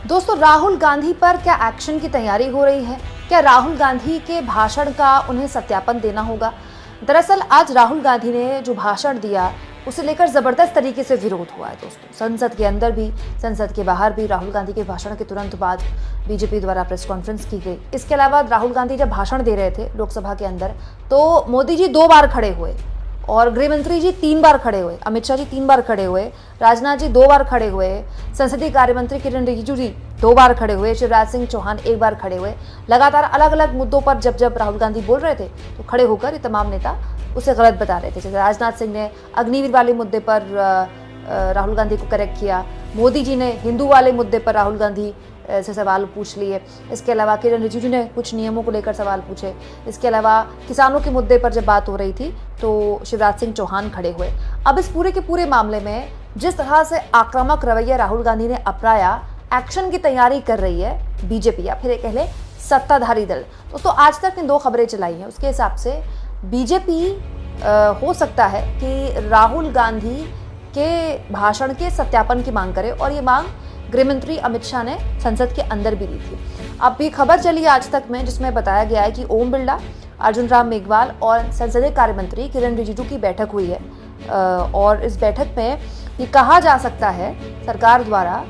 दोस्तों, राहुल गांधी पर क्या एक्शन की तैयारी हो रही है? क्या राहुल गांधी के भाषण का उन्हें सत्यापन देना होगा? दरअसल आज राहुल गांधी ने जो भाषण दिया उसे लेकर जबरदस्त तरीके से विरोध हुआ है। दोस्तों, संसद के अंदर भी संसद के बाहर भी राहुल गांधी के भाषण के तुरंत बाद बीजेपी द्वारा प्रेस कॉन्फ्रेंस की गई। इसके अलावा राहुल गांधी जब भाषण दे रहे थे लोकसभा के अंदर तो मोदी जी 2 बार खड़े हुए और गृह मंत्री जी 3 बार खड़े हुए, अमित शाह जी 3 बार खड़े हुए, राजनाथ जी 2 बार खड़े हुए, संसदीय कार्य मंत्री किरण रिजिजू जी 2 बार खड़े हुए, शिवराज सिंह चौहान 1 बार खड़े हुए। लगातार अलग अलग मुद्दों पर जब राहुल गांधी बोल रहे थे तो खड़े होकर ये तमाम नेता उसे गलत बता रहे थे। जैसे राजनाथ सिंह ने अग्निवीर वाले मुद्दे पर राहुल गांधी को करेक्ट किया, मोदी जी ने हिंदू वाले मुद्दे पर राहुल गांधी से सवाल पूछ लिए। इसके अलावा किरण रिजिजू ने कुछ नियमों को लेकर सवाल पूछे। इसके अलावा किसानों के मुद्दे पर जब बात हो रही थी तो शिवराज सिंह चौहान खड़े हुए। अब इस पूरे के पूरे मामले में जिस तरह से आक्रामक रवैया राहुल गांधी ने अपनाया, एक्शन की तैयारी कर रही है बीजेपी या फिर कह ले सत्ताधारी दल। दोस्तों, आज तक ने 2 खबरें चलाई हैं, उसके हिसाब से बीजेपी हो सकता है कि राहुल गांधी के भाषण के सत्यापन की मांग करे और ये मांग गृह मंत्री अमित शाह ने संसद के अंदर भी दी थी। अब ये खबर चली आज तक में जिसमें बताया गया है कि ओम बिरला, अर्जुन राम मेघवाल और संसदीय कार्य मंत्री किरण रिजिजू की बैठक हुई है और इस बैठक में ये कहा जा सकता है सरकार द्वारा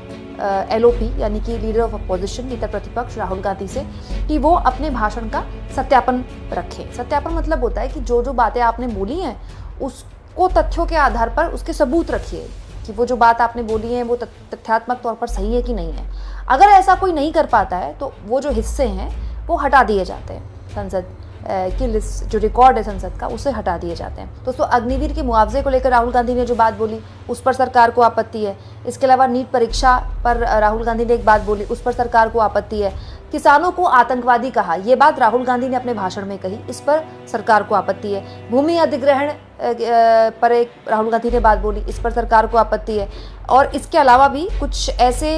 एलओपी यानी कि लीडर ऑफ अपोजिशन, नेता प्रतिपक्ष राहुल गांधी से कि वो अपने भाषण का सत्यापन रखें। सत्यापन मतलब होता है कि जो जो बातें आपने बोली हैं उसको तथ्यों के आधार पर उसके सबूत रखिए कि वो जो बात आपने बोली है वो तथ्यात्मक तौर पर सही है कि नहीं है। अगर ऐसा कोई नहीं कर पाता है तो वो जो हिस्से हैं वो हटा दिए जाते हैं, संसद की लिस्ट जो रिकॉर्ड है संसद का उसे हटा दिए जाते हैं। दोस्तों, अग्निवीर के मुआवजे को लेकर राहुल गांधी ने जो बात बोली उस पर सरकार को आपत्ति है। इसके अलावा नीट परीक्षा पर राहुल गांधी ने एक बात बोली, उस पर सरकार को आपत्ति है। किसानों को आतंकवादी कहा, ये बात राहुल गांधी ने अपने भाषण में कही, इस पर सरकार को आपत्ति है। भूमि अधिग्रहण पर एक राहुल गांधी ने बात बोली, इस पर सरकार को आपत्ति है। और इसके अलावा भी कुछ ऐसे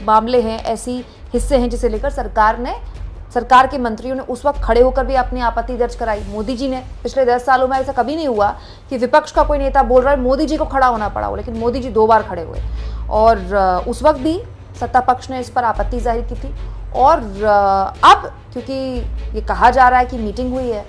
मामले हैं, ऐसी हिस्से हैं जिसे लेकर सरकार के मंत्रियों ने उस वक्त खड़े होकर भी अपनी आपत्ति दर्ज कराई। मोदी जी ने पिछले 10 सालों में ऐसा कभी नहीं हुआ कि विपक्ष का कोई नेता बोल रहा है मोदी जी को खड़ा होना पड़ा हो, लेकिन मोदी जी 2 बार खड़े हुए और उस वक्त भी सत्ता पक्ष ने इस पर आपत्ति जाहिर की थी। और अब क्योंकि ये कहा जा रहा है कि मीटिंग हुई है,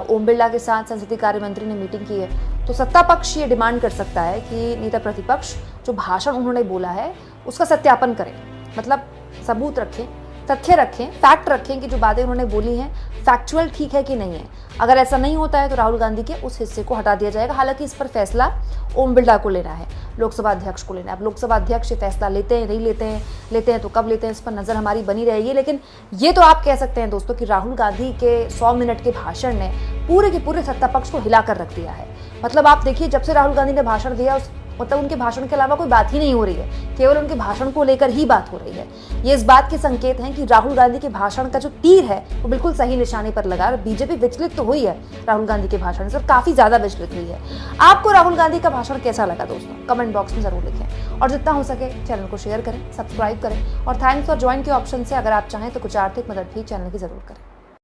ओम बिरला के साथ संसदीय कार्य मंत्री ने मीटिंग की है, तो सत्ता पक्ष ये डिमांड कर सकता है कि नेता प्रतिपक्ष जो भाषण उन्होंने बोला है उसका सत्यापन करें, मतलब सबूत रखें, तथ्य रखें, फैक्ट रखें कि जो बातें उन्होंने बोली हैं फैक्चुअल ठीक है कि नहीं है। अगर ऐसा नहीं होता है तो राहुल गांधी के उस हिस्से को हटा दिया जाएगा। हालांकि इस पर फैसला ओम बिरला को लेना है, लोकसभा अध्यक्ष को लेना है। अब लोकसभा अध्यक्ष ये फैसला लेते हैं, नहीं लेते हैं तो कब लेते हैं, इस पर नज़र हमारी बनी रहेगी। लेकिन ये तो आप कह सकते हैं दोस्तों कि राहुल गांधी के 100 मिनट के भाषण ने पूरे के पूरे सत्ता पक्ष को हिला कर रख दिया है। मतलब आप देखिए, जब से राहुल गांधी ने भाषण दिया मतलब उनके भाषण के अलावा कोई बात ही नहीं हो रही है, केवल उनके भाषण को लेकर ही बात हो रही है। ये इस बात के संकेत हैं कि राहुल गांधी के भाषण का जो तीर है वो बिल्कुल सही निशाने पर लगा और बीजेपी विचलित तो हुई है राहुल गांधी के भाषण से और काफी ज्यादा विचलित हुई है। आपको राहुल गांधी का भाषण कैसा लगा दोस्तों? कमेंट बॉक्स में जरूर लिखें और जितना हो सके चैनल को शेयर करें, सब्सक्राइब करें और थैंक्स फॉर ज्वाइन के ऑप्शन से अगर आप चाहें तो कुछ आर्थिक मदद भी चैनल की जरूर करें।